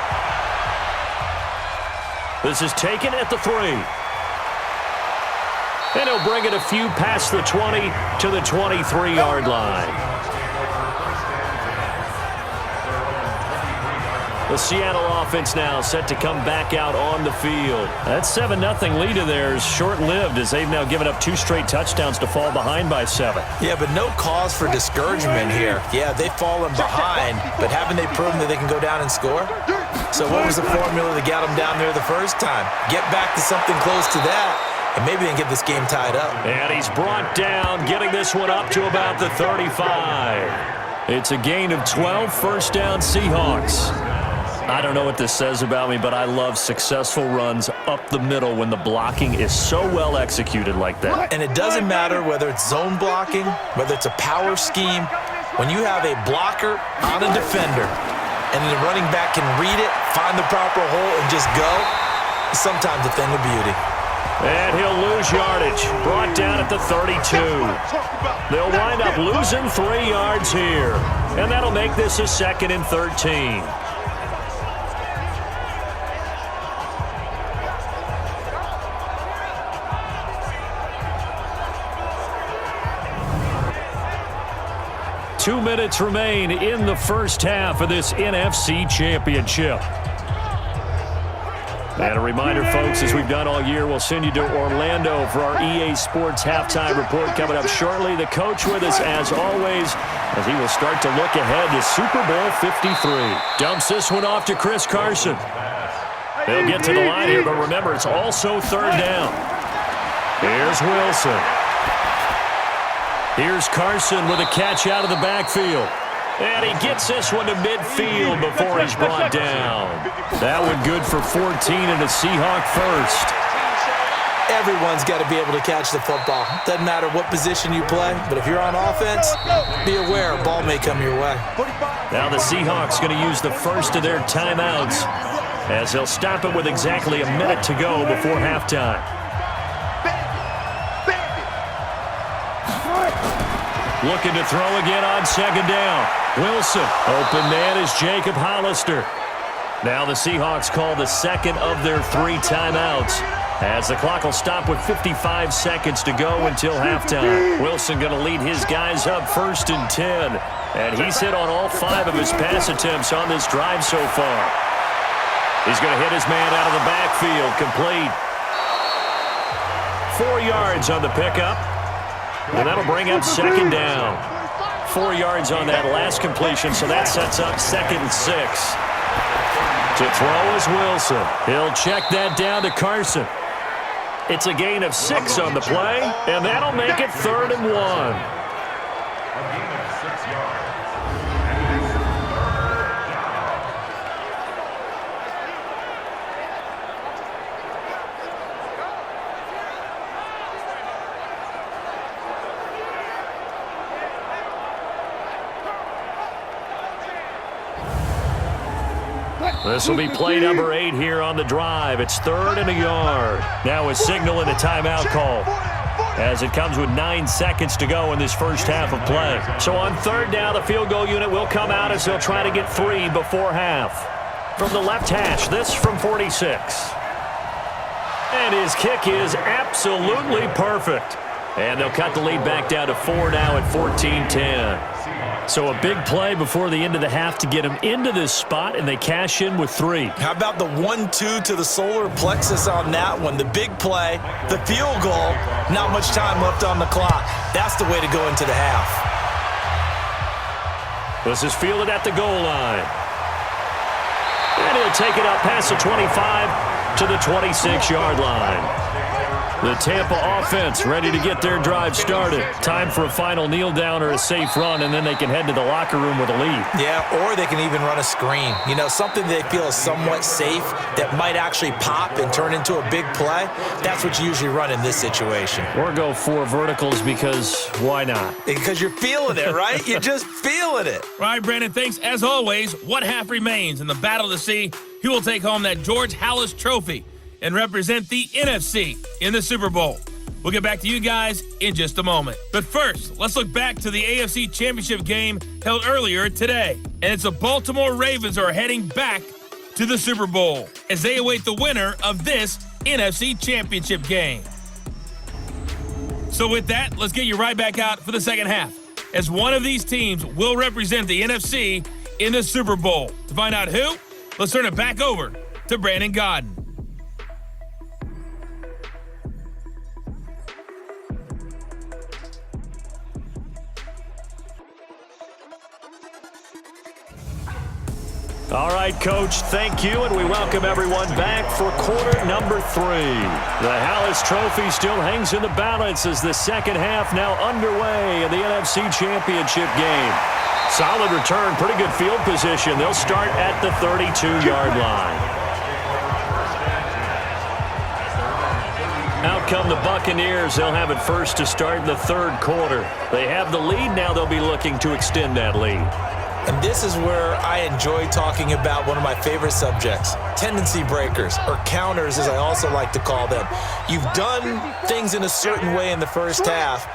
This is taken at the 3. And he'll bring it a few past the 20 to the 23-yard line. The Seattle offense now set to come back out on the field. That 7-0 lead of theirs short-lived as they've now given up 2 straight touchdowns to fall behind by 7. Yeah, but no cause for discouragement here. Yeah, they've fallen behind, but haven't they proven that they can go down and score? So what was the formula that got them down there the first time? Get back to something close to that. And maybe they can get this game tied up. And he's brought down, getting this one up to about the 35. It's a gain of 12, first down Seahawks. I don't know what this says about me, but I love successful runs up the middle when the blocking is so well executed like that. And it doesn't matter whether it's zone blocking, whether it's a power scheme. When you have a blocker on a defender and the running back can read it, find the proper hole, and just go, it's sometimes a thing of beauty. And he'll lose yardage. Brought down at the 32. They'll wind up losing 3 yards here. And that'll make this a 2nd and 13. Two minutes remain in the first half of this NFC Championship. And a reminder, folks, as we've done all year, we'll send you to Orlando for our EA Sports Halftime Report coming up shortly. The coach with us, as always, as he will start to look ahead to Super Bowl 53. Dumps this one off to Chris Carson. They'll get to the line here, but remember, it's also 3rd down. Here's Wilson. Here's Carson with a catch out of the backfield. And he gets this one to midfield before he's brought down. That one good for 14 and a Seahawk first. Everyone's got to be able to catch the football. Doesn't matter what position you play, but if you're on offense, be aware a ball may come your way. Now the Seahawks going to use the first of their timeouts as they'll stop it with exactly a minute to go before halftime. Looking to throw again on 2nd down. Wilson, open man is Jacob Hollister. Now the Seahawks call the 2nd of their 3 timeouts as the clock will stop with 55 seconds to go until halftime. Wilson going to lead his guys up 1st and 10. And he's hit on all 5 of his pass attempts on this drive so far. He's going to hit his man out of the backfield, complete. 4 yards on the pickup. And that'll bring up 2nd down. 4 yards on that last completion, so that sets up 2nd and 6. To throw is Wilson. He'll check that down to Carson. It's a gain of 6 on the play, and that'll make it 3rd and 1. A gain of 6 yards. This will be play number 8 here on the drive. It's 3rd and a yard. Now a signal and a timeout call, as it comes with 9 seconds to go in this first half of play. So on 3rd down, the field goal unit will come out as they'll try to get 3 before half. From the left hash, this from 46. And his kick is absolutely perfect. And they'll cut the lead back down to 4 now at 14-10. So a big play before the end of the half to get them into this spot, and they cash in with 3. How about the 1-2 to the solar plexus on that one? The big play, the field goal, not much time left on the clock. That's the way to go into the half. This is fielded at the goal line. And he'll take it up past the 25 to the 26-yard line. The Tampa offense ready to get their drive started. Time for a final kneel down or a safe run, and then they can head to the locker room with a lead. Yeah, or they can even run a screen. You know, something they feel is somewhat safe that might actually pop and turn into a big play. That's what you usually run in this situation. Or go 4 verticals, because why not? Because you're feeling it, right? You're just feeling it. All right, Brandon, thanks. As always, one half remains in the battle to see who will take home that George Halas trophy and represent the NFC in the Super Bowl. We'll get back to you guys in just a moment. But first, let's look back to the AFC Championship game held earlier today. And it's the Baltimore Ravens who are heading back to the Super Bowl as they await the winner of this NFC Championship game. So with that, let's get you right back out for the second half, as one of these teams will represent the NFC in the Super Bowl. To find out who, let's turn it back over to Brandon Gaudin. All right, Coach, thank you, and we welcome everyone back for quarter number 3. The Halas Trophy still hangs in the balance as the second half now underway in the NFC Championship game. Solid return, pretty good field position. They'll start at the 32-yard line. Out come the Buccaneers. They'll have it first to start the 3rd quarter. They have the lead. Now they'll be looking to extend that lead. And this is where I enjoy talking about one of my favorite subjects, tendency breakers, or counters as I also like to call them. You've done things in a certain way in the first half,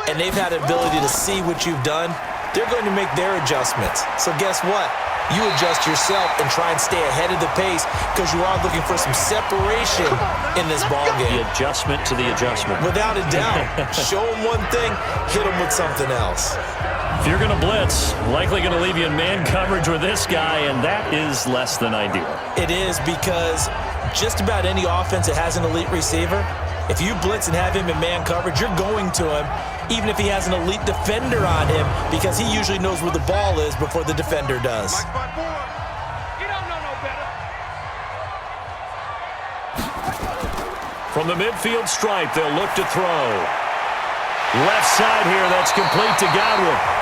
and they've had the ability to see what you've done. They're going to make their adjustments. So guess what? You adjust yourself and try and stay ahead of the pace, because you are looking for some separation in this ball game. The adjustment to the adjustment. Without a doubt. Show them one thing, hit them with something else. If you're going to blitz, likely going to leave you in man coverage with this guy, and that is less than ideal. It is, because just about any offense that has an elite receiver, if you blitz and have him in man coverage, you're going to him, even if he has an elite defender on him, because he usually knows where the ball is before the defender does. You don't know no better. From the midfield stripe, they'll look to throw. Left side here, that's complete to Godwin.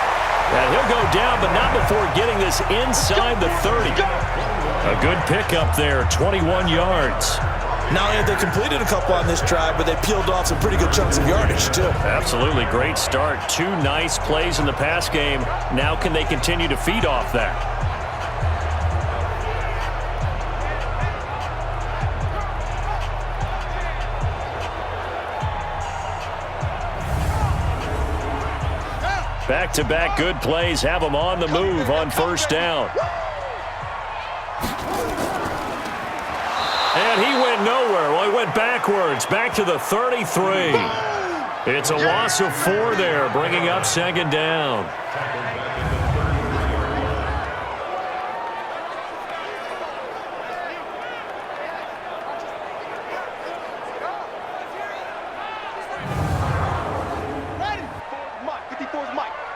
And he'll go down, but not before getting this inside the 30. A good pickup there, 21 yards. Not only have they completed a couple on this drive, but they peeled off some pretty good chunks of yardage, too. Absolutely, great start. 2 nice plays in the pass game. Now can they continue to feed off that? Back-to-back good plays have them on the move on first down. And he went nowhere. Well, he went backwards, back to the 33. It's a loss of 4 there, bringing up second down.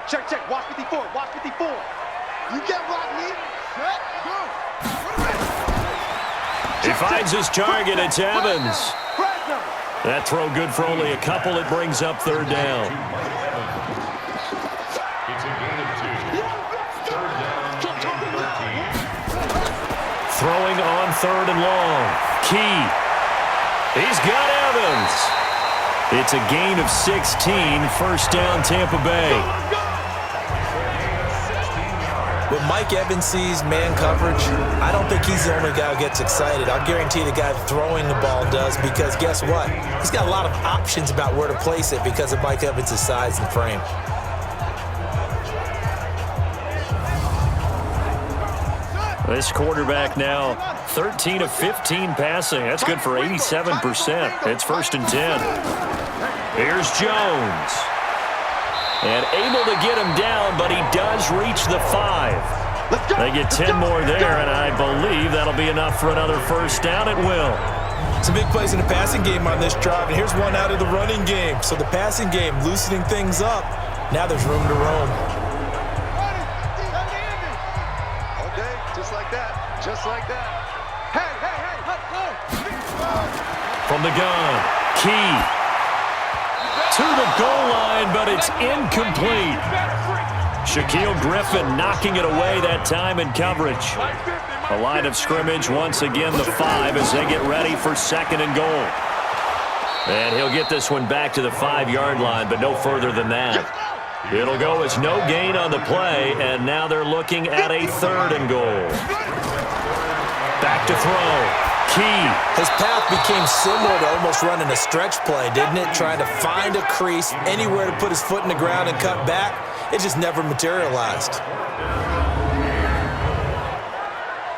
Check, check. Watch 54. Watch 54. You get Rodney. Set, go. He finds his target. It's Evans. That throw good for only a couple. It brings up third down. It's a gain of 2. Third down, 13. Throwing on 3rd and long. Key. He's got Evans. It's a gain of 16. First down, Tampa Bay. What when Mike Evans sees man coverage, I don't think he's the only guy who gets excited. I'll guarantee the guy throwing the ball does, because guess what? He's got a lot of options about where to place it because of Mike Evans' size and frame. This quarterback now 13 of 15 passing. That's good for 87%. It's 1st and 10. Here's Jones. And able to get him down, but he does reach the 5. They get 10 more there, and I believe that'll be enough for another first down. It will. Some big plays in the passing game on this drive, and here's one out of the running game. So the passing game loosening things up. Now there's room to roam. Okay, just like that. Just like that. Hey, let's go. From the gun, Key. To the goal line, but it's incomplete. Shaquille Griffin knocking it away that time in coverage. A line of scrimmage, once again the 5 as they get ready for 2nd and goal. And he'll get this one back to the 5-yard line, but no further than that. It'll go as no gain on the play, and now they're looking at a 3rd and goal. Back to throw. Key. His path became similar to almost running a stretch play, didn't it? Trying to find a crease, anywhere to put his foot in the ground and cut back. It just never materialized.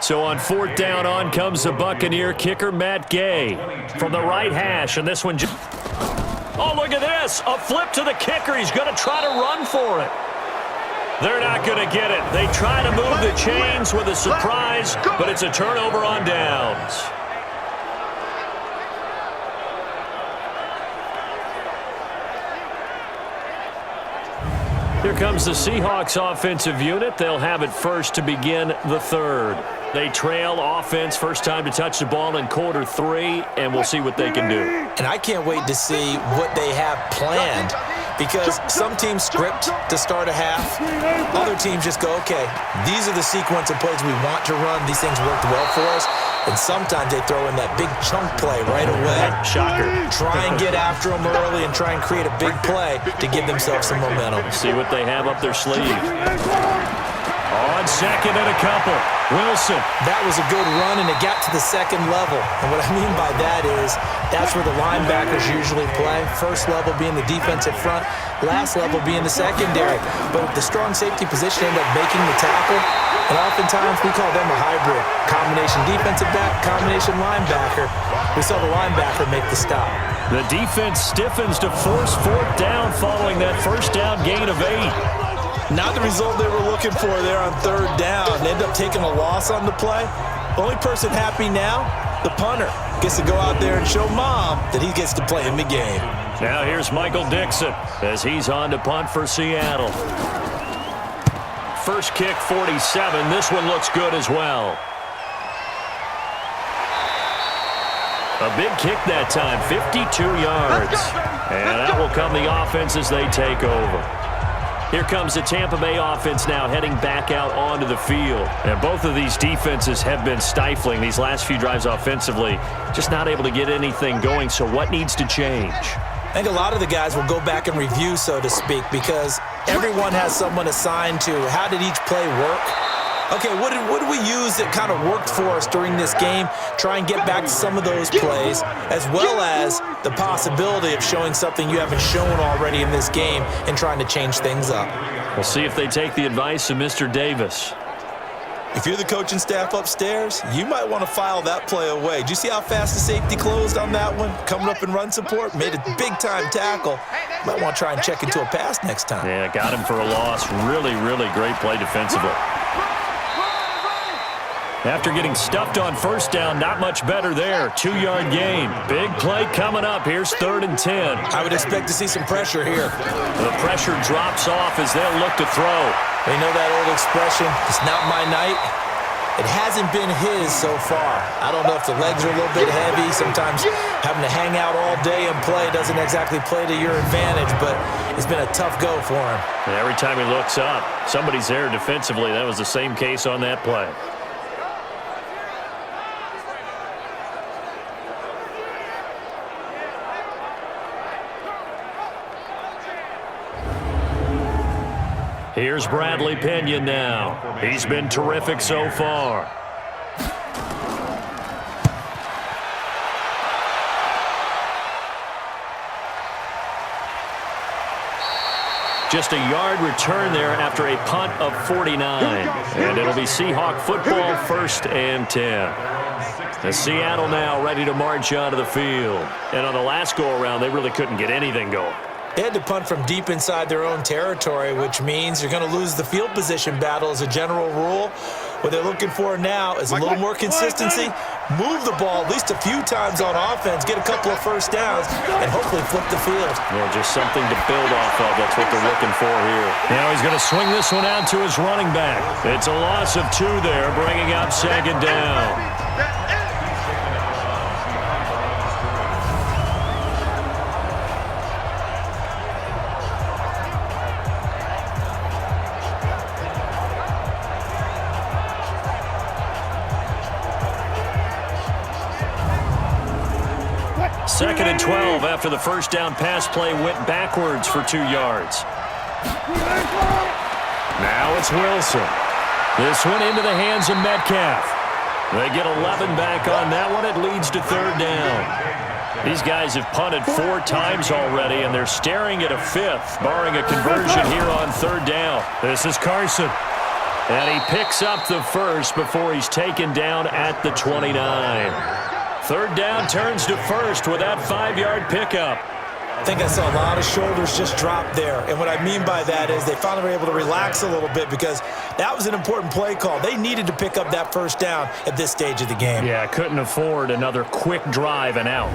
So on 4th down, on comes the Buccaneer kicker, Matt Gay, from the right hash. And this one just... Oh, look at this. A flip to the kicker. He's going to try to run for it. They're not going to get it. They try to move the chains with a surprise, but it's a turnover on downs. Here comes the Seahawks offensive unit. They'll have it first to begin the 3rd. They trail offense, first time to touch the ball in quarter 3, and we'll see what they can do. And I can't wait to see what they have planned, because some teams script to start a half. Other teams just go, okay, these are the sequence of plays we want to run. These things worked well for us. And sometimes they throw in that big chunk play right away. Shocker. Try and get after them early and try and create a big play to give themselves some momentum. See what they have up their sleeve. On 2nd and a couple. Wilson. That was a good run, and it got to the 2nd level. And what I mean by that is that's where the linebackers usually play. First level being the defensive front, last level being the secondary. But the strong safety position ended up making the tackle. And oftentimes we call them a hybrid. Combination defensive back, combination linebacker. We saw the linebacker make the stop. The defense stiffens to force 4th down following that first down gain of 8. Not the result they were looking for there on 3rd down. They end up taking a loss on the play. Only person happy now, the punter. Gets to go out there and show mom that he gets to play in the game. Now here's Michael Dixon as he's on to punt for Seattle. First kick, 47. This one looks good as well. A big kick that time, 52 yards. And that will come the offense as they take over. Here comes the Tampa Bay offense now heading back out onto the field. And both of these defenses have been stifling these last few drives offensively. Just not able to get anything going, so what needs to change? I think a lot of the guys will go back and review, so to speak, because everyone has someone assigned to how did each play work. Okay, what did we use that kind of worked for us during this game? Try and get back to some of those plays, as well as the possibility of showing something you haven't shown already in this game and trying to change things up. We'll see if they take the advice of Mr. Davis. If you're the coaching staff upstairs, you might want to file that play away. Do you see how fast the safety closed on that one? Coming up in run support, made a big-time tackle. Might want to try and check into a pass next time. Yeah, got him for a loss. Really, really great play defensively. After getting stuffed on first down, not much better there. 2-yard gain. Big play coming up. Here's 3rd and 10. I would expect to see some pressure here. The pressure drops off as they'll look to throw. You know that old expression, it's not my night? It hasn't been his so far. I don't know if the legs are a little bit heavy. Sometimes having to hang out all day and play doesn't exactly play to your advantage, but it's been a tough go for him. And every time he looks up, somebody's there defensively. That was the same case on that play. Here's Bradley Pinion now. He's been terrific so far. Just a yard return there after a punt of 49. And it'll be Seahawk football, 1st and 10. And Seattle now ready to march onto the field. And on the last go-around, they really couldn't get anything going. They had to punt from deep inside their own territory, which means you're going to lose the field position battle as a general rule. What they're looking for now is a little more consistency, move the ball at least a few times on offense, get a couple of first downs, and hopefully flip the field. Yeah, just something to build off of. That's what they're looking for here. Now he's going to swing this one out to his running back. It's a loss of 2 there, bringing up 2nd down. Second and 12 after the first down pass play went backwards for 2 yards. Now it's Wilson. This one into the hands of Metcalf. They get 11 back on that one. It leads to 3rd down. These guys have punted 4 times already, and they're staring at a 5th, barring a conversion here on 3rd down. This is Carson. And he picks up the first before he's taken down at the 29. 3rd down turns to 1st with that 5-yard pickup. I think I saw a lot of shoulders just drop there. And what I mean by that is they finally were able to relax a little bit because that was an important play call. They needed to pick up that 1st down at this stage of the game. Yeah, couldn't afford another quick drive and out.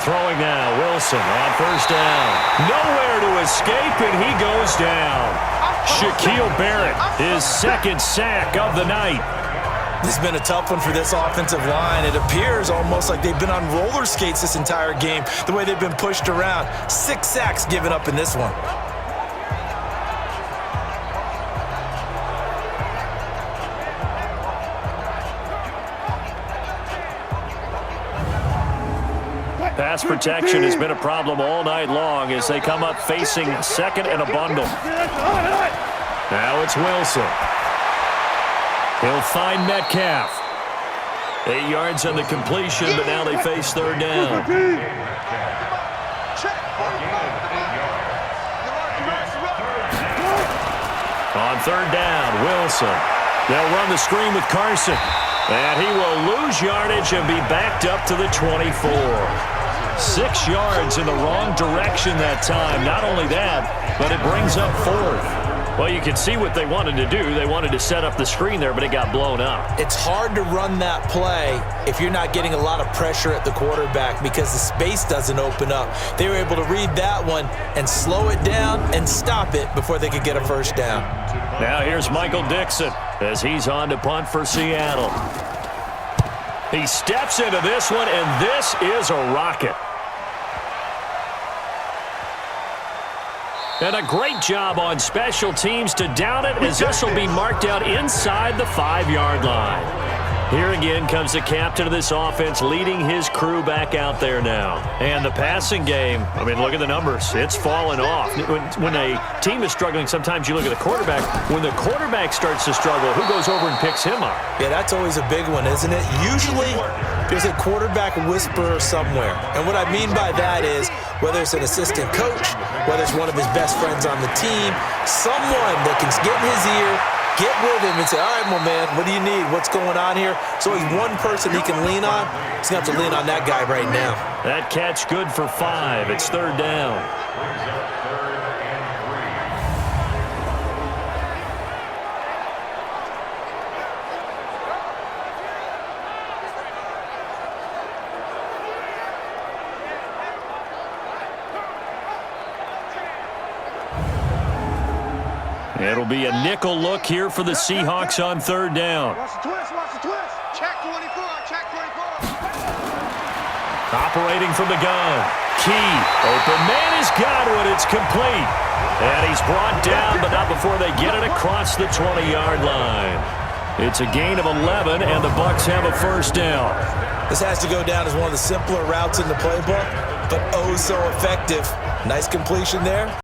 Throwing now, Wilson on 1st down. Nowhere to escape, and he goes down. Shaquille Barrett, his 2nd sack of the night. This has been a tough one for this offensive line. It appears almost like they've been on roller skates this entire game, the way they've been pushed around. 6 sacks given up in this one. Pass protection has been a problem all night long as they come up facing 2nd and a bundle. Now it's Wilson. He'll find Metcalf. 8 yards on the completion, but now they face 3rd down. On 3rd down, Wilson. They'll run the screen with Carson. And he will lose yardage and be backed up to the 24. 6 yards in the wrong direction that time. Not only that, but it brings up 4th. Well, you can see what they wanted to do. They wanted to set up the screen there, but it got blown up. It's hard to run that play if you're not getting a lot of pressure at the quarterback because the space doesn't open up. They were able to read that one and slow it down and stop it before they could get a 1st down. Now here's Michael Dixon as he's on to punt for Seattle. He steps into this one, and this is a rocket. And a great job on special teams to down it as this will be marked out inside the 5-yard line. Here again comes the captain of this offense leading his crew back out there now. And the passing game, I mean, look at the numbers. It's fallen off. When a team is struggling, sometimes you look at the quarterback. When the quarterback starts to struggle, who goes over and picks him up? Yeah, that's always a big one, isn't it? Usually, there's a quarterback whisperer somewhere. And what I mean by that is, whether it's an assistant coach, whether it's one of his best friends on the team, someone that can get in his ear, get with him and say, all right, my man, what do you need? What's going on here? So he's one person he can lean on. He's going to have to lean on that guy right now. That catch good for 5. It's 3rd down. It'll be a nickel look here for the Seahawks on 3rd down. Watch the twist, watch the twist. Check 24, check 24. Operating from the gun. Key. Open man has got it. It's complete. And he's brought down, but not before they get it across the 20-yard line. It's a gain of 11, and the Bucs have a 1st down. This has to go down as one of the simpler routes in the playbook, but oh so effective. Nice completion there.